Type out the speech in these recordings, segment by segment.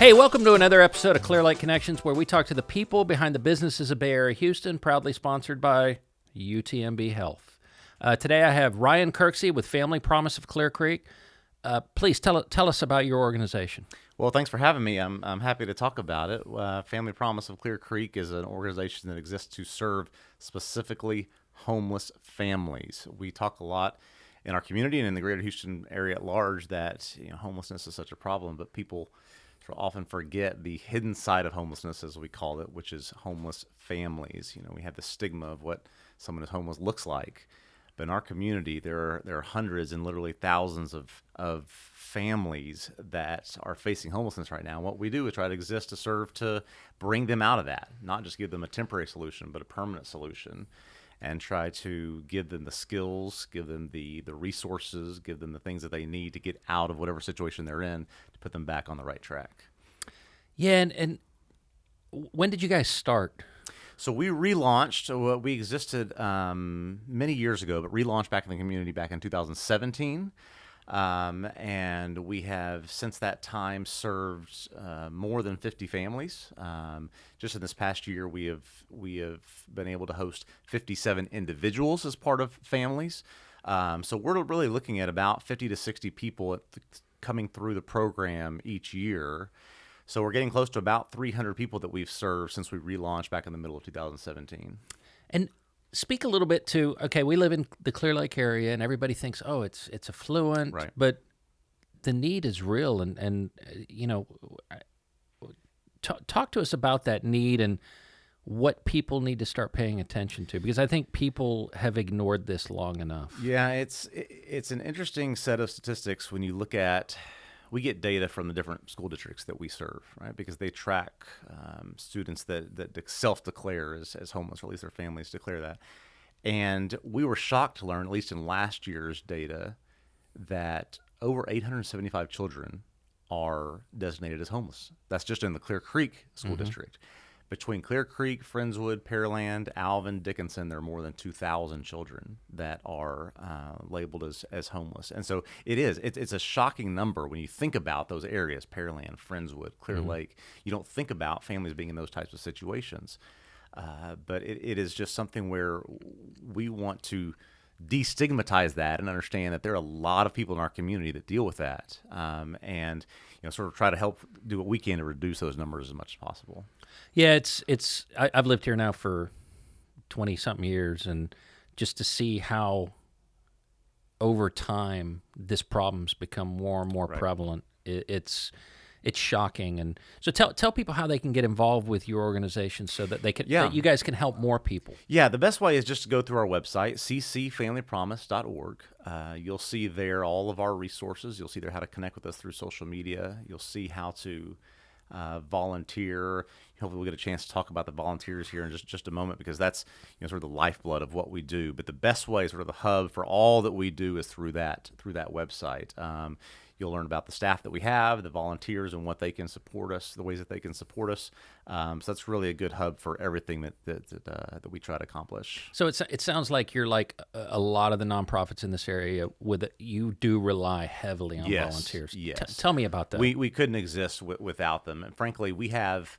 Hey, welcome to another episode of Clear Lake Connections, where we talk to the people behind the businesses of Bay Area Houston, proudly sponsored by UTMB Health. Today I have Ryan Kirksey with Family Promise of Clear Creek. Please tell us about your organization. Well, thanks for having me. I'm happy to talk about it. Family Promise of Clear Creek is an organization that exists to serve specifically homeless families. We talk a lot in our community and in the greater Houston area at large that homelessness is such a problem, but people often forget the hidden side of homelessness, as we call it, which is homeless families. We have the stigma of what someone who's homeless looks like. But in our community, there are hundreds and literally thousands of families that are facing homelessness right now. What we do is try to exist to serve to bring them out of that, not just give them a temporary solution, but a permanent solution, and try to give them the skills, give them the resources, give them the things that they need to get out of whatever situation they're in to put them back on the right track. Yeah, and when did you guys start? So we relaunched. We existed many years ago, but relaunched back in the community back in 2017. And we have since that time served more than 50 families. Just in this past year, we have been able to host 57 individuals as part of families. So we're really looking at about 50 to 60 people coming through the program each year. So we're getting close to about 300 people that we've served since we relaunched back in the middle of 2017. And speak a little bit to, okay, we live in the Clear Lake area, and everybody thinks, oh, it's affluent, right. But the need is real, and talk to us about that need and what people need to start paying attention to, because I think people have ignored this long enough. Yeah, it's an interesting set of statistics when you look at. We get data from the different school districts that we serve, right? Because they track students that self-declare as homeless, or at least their families declare that. And we were shocked to learn, at least in last year's data, that over 875 children are designated as homeless. That's just in the Clear Creek School District. Between Clear Creek, Friendswood, Pearland, Alvin, Dickinson, there are more than 2,000 children that are labeled as homeless. And so it's a shocking number when you think about those areas, Pearland, Friendswood, Clear Lake. You don't think about families being in those types of situations. But it is just something where we want to destigmatize that and understand that there are a lot of people in our community that deal with that, and sort of try to help do what we can to reduce those numbers as much as possible. Yeah, I've lived here now for 20-something years, and just to see how over time this problem's become more and more prevalent, it's shocking. And so tell people how they can get involved with your organization so that they can that you guys can help more people. Yeah, the best way is just to go through our website, ccfamilypromise.org. You'll see there all of our resources. You'll see there how to connect with us through social media. You'll see how to volunteer. Hopefully we'll get a chance to talk about the volunteers here in just a moment, because that's sort of the lifeblood of what we do. But the best way, sort of the hub for all that we do, is through that website. You'll learn about the staff that we have, the volunteers, and what they can support us, the ways that they can support us. So that's really a good hub for everything that we try to accomplish. So it sounds like you're like a lot of the nonprofits in this area. You do rely heavily on volunteers. Yes. Tell me about that. We couldn't exist without them. And frankly, we have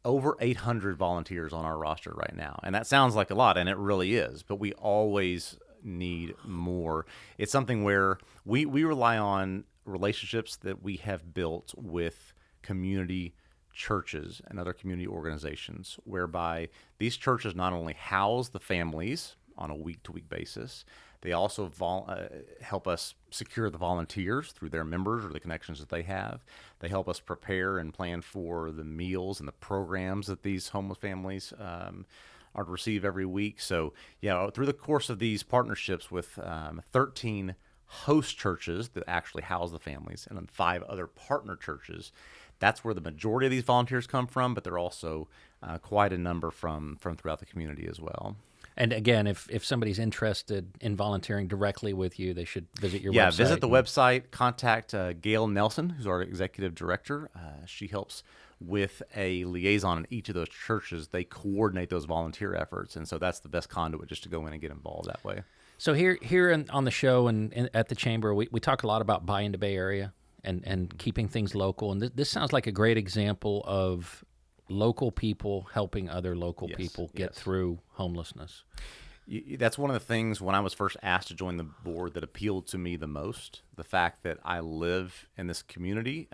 over 800 volunteers on our roster right now. And that sounds like a lot, and it really is. But we always need more. It's something where we rely on relationships that we have built with community churches and other community organizations, whereby these churches not only house the families on a week-to-week basis, they also help us secure the volunteers through their members or the connections that they have. They help us prepare and plan for the meals and the programs that these homeless families are to receive every week. So, through the course of these partnerships with 13 host churches that actually house the families, and then 5 other partner churches, that's where the majority of these volunteers come from, but there are also quite a number from throughout the community as well. And again, if somebody's interested in volunteering directly with you, they should visit your website. Yeah, visit the website, contact Gail Nelson, who's our executive director. She helps with a liaison in each of those churches. They coordinate those volunteer efforts, and so that's the best conduit, just to go in and get involved that way. So here on the show and at the Chamber, we talk a lot about Buy into Bay Area. and keeping things local. And this sounds like a great example of local people helping other local people get through homelessness. That's one of the things when I was first asked to join the board that appealed to me the most. The fact that I live in this community.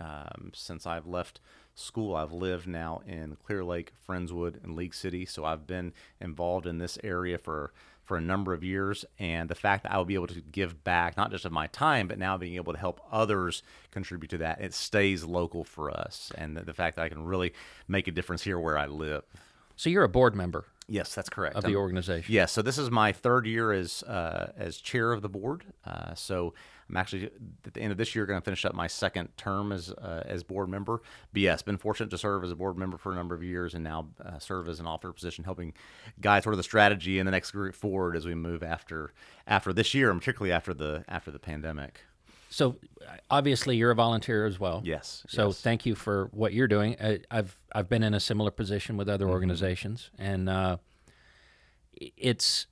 Since I've left school, I've lived now in Clear Lake, Friendswood, and League City. So I've been involved in this area for a number of years. And the fact that I will be able to give back, not just of my time, but now being able to help others contribute to that, it stays local for us. And the fact that I can really make a difference here where I live. So you're a board member. Yes, that's correct. Of the organization. Yes, so this is my third year as chair of the board. So I'm actually at the end of this year going to finish up my second term as board member. But yes, been fortunate to serve as a board member for a number of years, and now serve as an officer position, helping guide sort of the strategy and the next group forward as we move after this year, and particularly after the pandemic. So obviously you're a volunteer as well. Yes. So thank you for what you're doing. I've been in a similar position with other organizations, and it's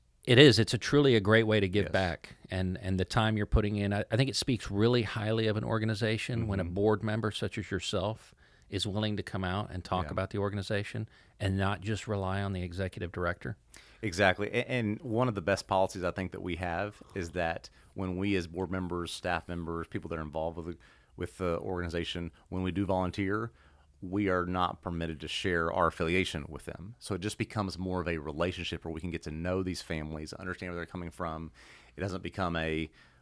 truly a great way to give back. And the time you're putting in, I think it speaks really highly of an organization when a board member such as yourself is willing to come out and talk about the organization and not just rely on the executive director. Exactly. And one of the best policies I think that we have is that when we as board members, staff members, people that are involved with the organization, when we do volunteer, we are not permitted to share our affiliation with them. So it just becomes more of a relationship where we can get to know these families, understand where they're coming from. It doesn't become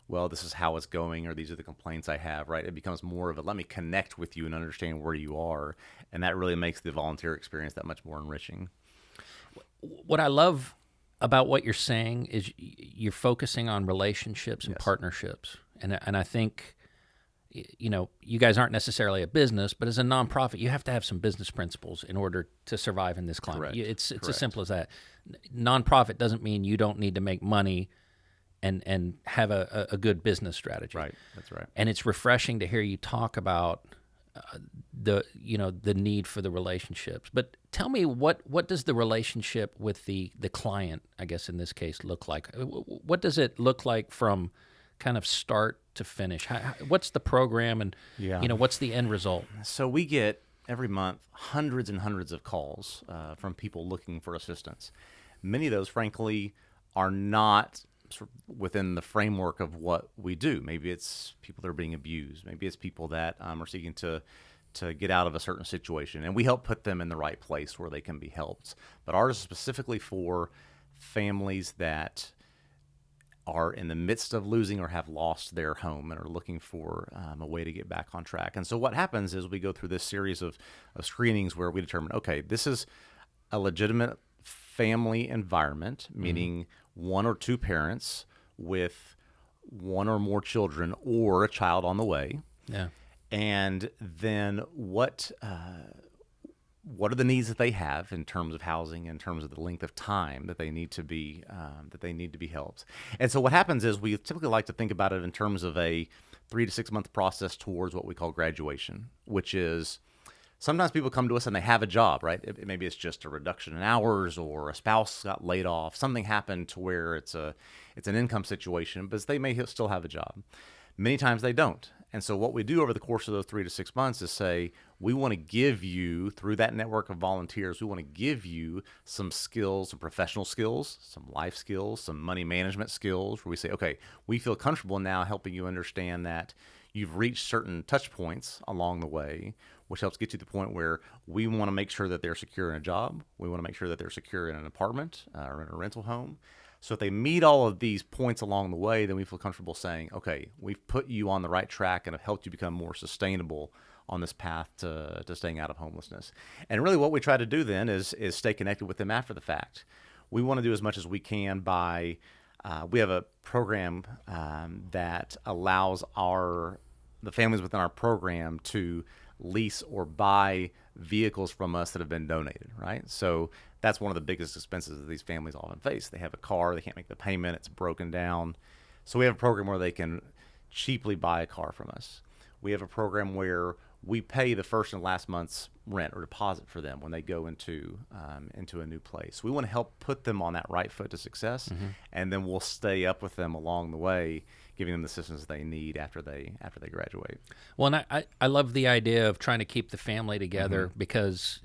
well, this is how it's going, or these are the complaints I have, right? It becomes more of let me connect with you and understand where you are. And that really makes the volunteer experience that much more enriching. What I love about what you're saying is you're focusing on relationships and partnerships. And I think, you guys aren't necessarily a business, but as a nonprofit, you have to have some business principles in order to survive in this climate. Correct. It's Correct. as simple as that. Nonprofit doesn't mean you don't need to make money and have a good business strategy. Right. That's right. And it's refreshing to hear you talk about the need for the relationships. But tell me, what does the relationship with the client, I guess in this case, look like? What does it look like from kind of start to finish? What's the program, and what's the end result? So we get every month hundreds and hundreds of calls from people looking for assistance. Many of those, frankly, are not sort of within the framework of what we do. Maybe it's people that are being abused. Maybe it's people that are seeking to get out of a certain situation, and we help put them in the right place where they can be helped. But ours is specifically for families that are in the midst of losing or have lost their home and are looking for a way to get back on track. And so what happens is we go through this series of screenings where we determine, okay, this is a legitimate family environment, meaning one or two parents with one or more children or a child on the way. Yeah. And then what are the needs that they have in terms of housing, in terms of the length of time that they need to be helped. And so what happens is we typically like to think about it in terms of a 3 to 6 month process towards what we call graduation, which is sometimes people come to us and they have a job, right? Maybe it's just a reduction in hours, or a spouse got laid off. Something happened to where it's an income situation, but they may still have a job. Many times they don't. And so what we do over the course of those 3 to 6 months is say, we want to give you, through that network of volunteers, we want to give you some skills, some professional skills, some life skills, some money management skills, where we say, okay, we feel comfortable now helping you understand that you've reached certain touch points along the way, which helps get you to the point where we want to make sure that they're secure in a job. We want to make sure that they're secure in an apartment or in a rental home. So if they meet all of these points along the way, then we feel comfortable saying, okay, we've put you on the right track and have helped you become more sustainable on this path to staying out of homelessness. And really what we try to do then is stay connected with them after the fact. We want to do as much as we can by, we have a program that allows the families within our program to lease or buy vehicles from us that have been donated, right? So that's one of the biggest expenses that these families often face. They have a car, they can't make the payment, it's broken down. So we have a program where they can cheaply buy a car from us. We have a program where we pay the first and last month's rent or deposit for them when they go into a new place. We want to help put them on that right foot to success, and then we'll stay up with them along the way, giving them the assistance they need after they graduate. Well, and I love the idea of trying to keep the family together because,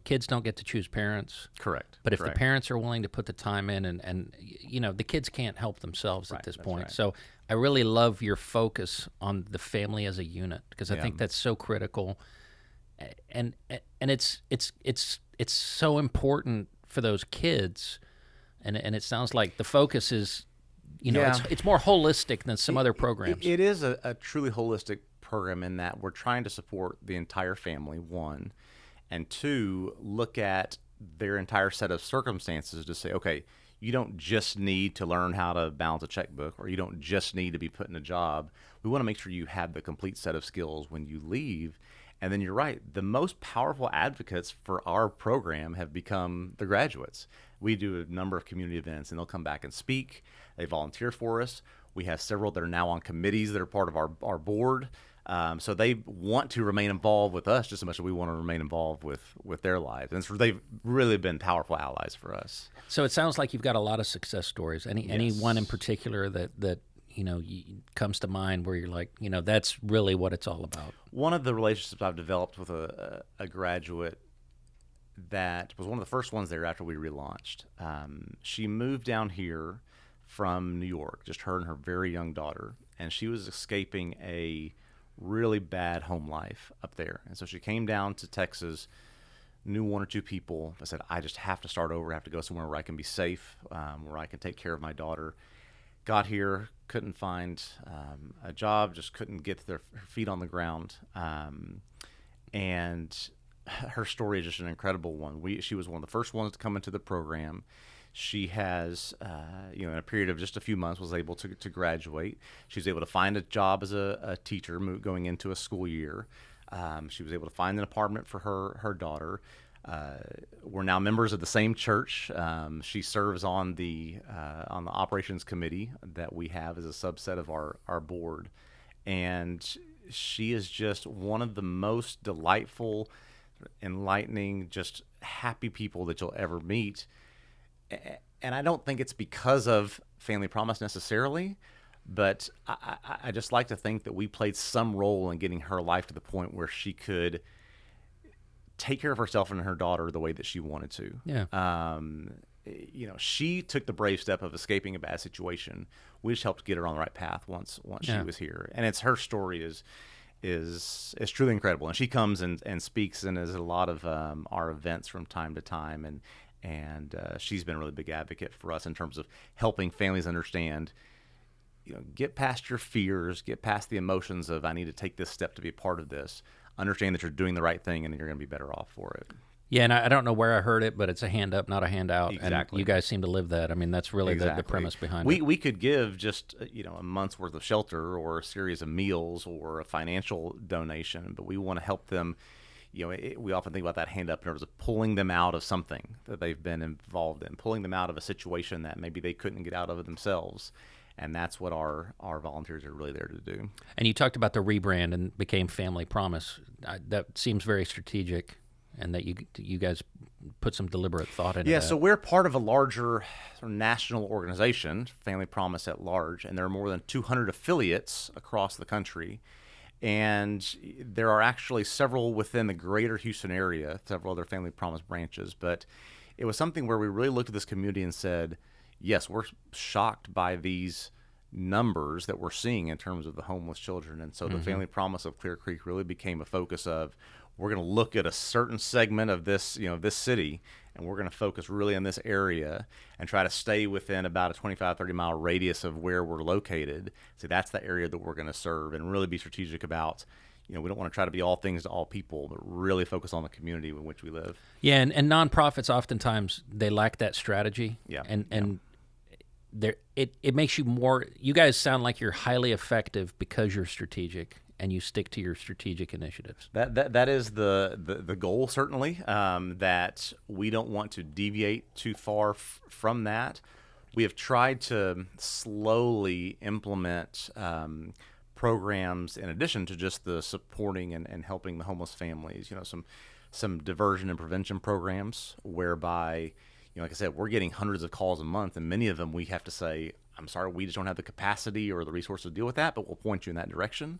kids don't get to choose parents. Correct. But if Correct. the parents are willing to put the time in and the kids can't help themselves at this point. right. So I really love your focus on the family as a unit because I think that's so critical. And it's so important for those kids. And it sounds like the focus is, it's more holistic than some other programs. It is a truly holistic program in that we're trying to support the entire family, one, and two, look at their entire set of circumstances to say, okay, you don't just need to learn how to balance a checkbook, or you don't just need to be put in a job. We want to make sure you have the complete set of skills when you leave. And then you're right, the most powerful advocates for our program have become the graduates. We do a number of community events, and they'll come back and speak. They volunteer for us. We have several that are now on committees that are part of our board. So they want to remain involved with us just as much as we want to remain involved with their lives. And so they've really been powerful allies for us. So it sounds like you've got a lot of success stories. Any one in particular that comes to mind where you're like, that's really what it's all about? One of the relationships I've developed with a graduate that was one of the first ones there after we relaunched. She moved down here from New York, just her and her very young daughter, and she was escaping a really bad home life up there. And so she came down to Texas, knew one or two people. I said, I just have to start over. I have to go somewhere where I can be safe, where I can take care of my daughter. Got here, couldn't find a job, just couldn't get her feet on the ground. And her story is just an incredible one. She was one of the first ones to come into the program. She has, in a period of just a few months, was able to graduate. She was able to find a job as a teacher going into a school year. She was able to find an apartment for her daughter. We're now members of the same church. She serves on the operations committee that we have as a subset of our board. And she is just one of the most delightful, enlightening, just happy people that you'll ever meet. And I don't think it's because of Family Promise necessarily, but I just like to think that we played some role in getting her life to the point where she could take care of herself and her daughter the way that she wanted to. Yeah. She took the brave step of escaping a bad situation. We just helped get her on the right path once she was here. And it's her story is truly incredible. And she comes and speaks and is at a lot of our events from time to time. And she's been a really big advocate for us in terms of helping families understand, get past your fears, get past the emotions of I need to take this step to be a part of this. Understand that you're doing the right thing and you're going to be better off for it. Yeah, and I don't know where I heard it, but it's a hand up, not a handout. Exactly. And you guys seem to live that. I mean, that's really the premise behind it. We could give just a month's worth of shelter or a series of meals or a financial donation, but we want to help them. We often think about that hand up in terms of pulling them out of something that they've been involved in, pulling them out of a situation that maybe they couldn't get out of themselves. And that's what our volunteers are really there to do. And you talked about the rebrand and became Family Promise. That seems very strategic, and that you guys put some deliberate thought into that. Yeah, so we're part of a larger sort of national organization, Family Promise at large, and there are more than 200 affiliates across the country. And there are actually several within the greater Houston area, several other Family Promise branches. But it was something where we really looked at this community and said, yes, we're shocked by these numbers that we're seeing in terms of the homeless children. And so the Family Promise of Clear Creek really became a focus of, we're going to look at a certain segment of this, this city, and we're going to focus really in this area and try to stay within about a 25, 30-mile radius of where we're located. So that's the area that we're going to serve and really be strategic about. We don't want to try to be all things to all people, but really focus on the community in which we live. Yeah, and nonprofits oftentimes, they lack that strategy. Yeah. And it makes you more, you guys sound like you're highly effective because you're strategic and you stick to your strategic initiatives. That is the goal, certainly, that we don't want to deviate too far from that. We have tried to slowly implement programs in addition to just the supporting and helping the homeless families, some diversion and prevention programs whereby, like I said, we're getting hundreds of calls a month, and many of them we have to say, I'm sorry, we just don't have the capacity or the resources to deal with that, but we'll point you in that direction.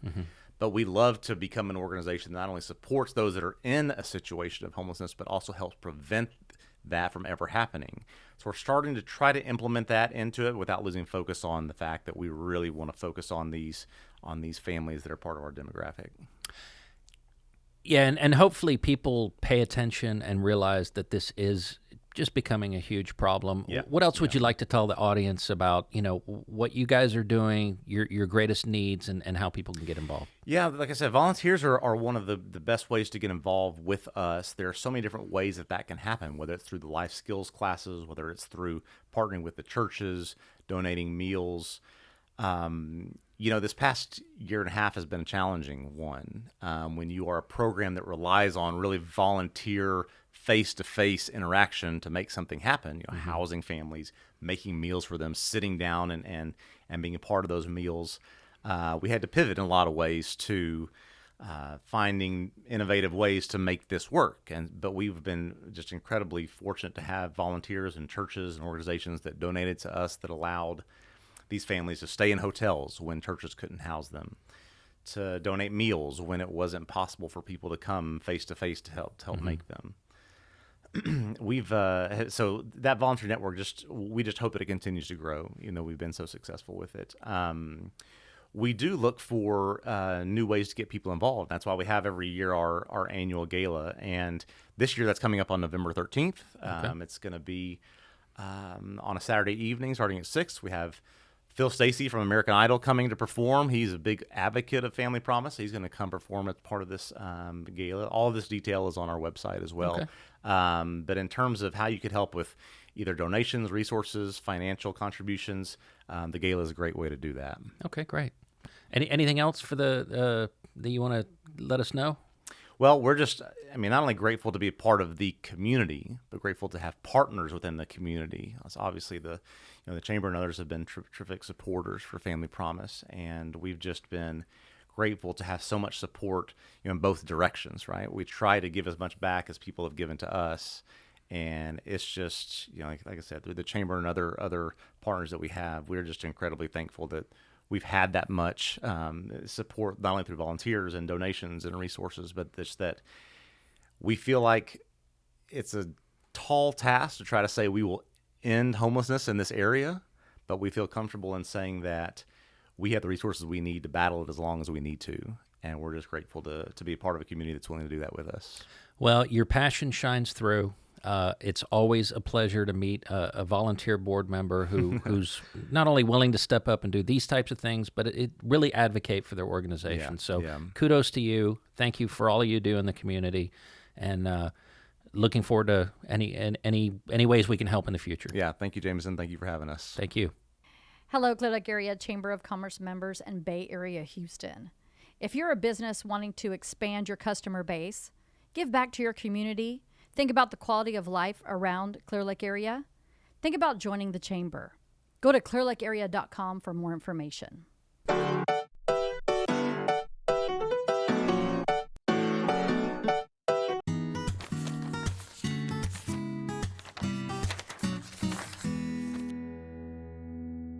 But we love to become an organization that not only supports those that are in a situation of homelessness, but also helps prevent that from ever happening. So we're starting to try to implement that into it without losing focus on the fact that we really want to focus on these families that are part of our demographic. Yeah, and hopefully people pay attention and realize that this is just becoming a huge problem. Yeah. What else would you like to tell the audience about, what you guys are doing, your greatest needs, and how people can get involved? Yeah, like I said, volunteers are one of the best ways to get involved with us. There are so many different ways that can happen, whether it's through the life skills classes, whether it's through partnering with the churches, donating meals. This past year and a half has been a challenging one. When you are a program that relies on really volunteer face-to-face interaction to make something happen, housing families, making meals for them, sitting down and being a part of those meals, we had to pivot in a lot of ways to finding innovative ways to make this work. But we've been just incredibly fortunate to have volunteers and churches and organizations that donated to us that allowed these families to stay in hotels when churches couldn't house them, to donate meals when it wasn't possible for people to come face to face to help make them. We've so that volunteer network we just hope that it continues to grow. We've been so successful with it. We do look for new ways to get people involved. That's why we have every year our annual gala, and this year that's coming up on November 13th. Okay. It's going to be on a Saturday evening starting at 6. We have Phil Stacey from American Idol coming to perform. He's a big advocate of Family Promise. He's going to come perform as part of this gala. All of this detail is on our website as well. Okay. But in terms of how you could help with either donations, resources, financial contributions, the gala is a great way to do that. Okay, great. Anything else for that you want to let us know? Well, we're just, not only grateful to be a part of the community, but grateful to have partners within the community. That's obviously the Chamber and others have been terrific supporters for Family Promise, and we've just been grateful to have so much support, in both directions, right? We try to give as much back as people have given to us, and it's just, like I said, through the Chamber and other partners that we have, we're just incredibly thankful that we've had that much support, not only through volunteers and donations and resources, but just that we feel like it's a tall task to try to say we will end homelessness in this area, but we feel comfortable in saying that we have the resources we need to battle it as long as we need to. And we're just grateful to be a part of a community that's willing to do that with us. Well, your passion shines through. It's always a pleasure to meet a volunteer board member who's not only willing to step up and do these types of things, but it really advocate for their organization. Kudos to you. Thank you for all you do in the community, and looking forward to any ways we can help in the future. Yeah, thank you, Jameson. Thank you for having us. Thank you. Hello, Clear Lake Area Chamber of Commerce members and Bay Area Houston. If you're a business wanting to expand your customer base, give back to your community, think about the quality of life around Clear Lake area, think about joining the Chamber. Go to clearlakearea.com for more information.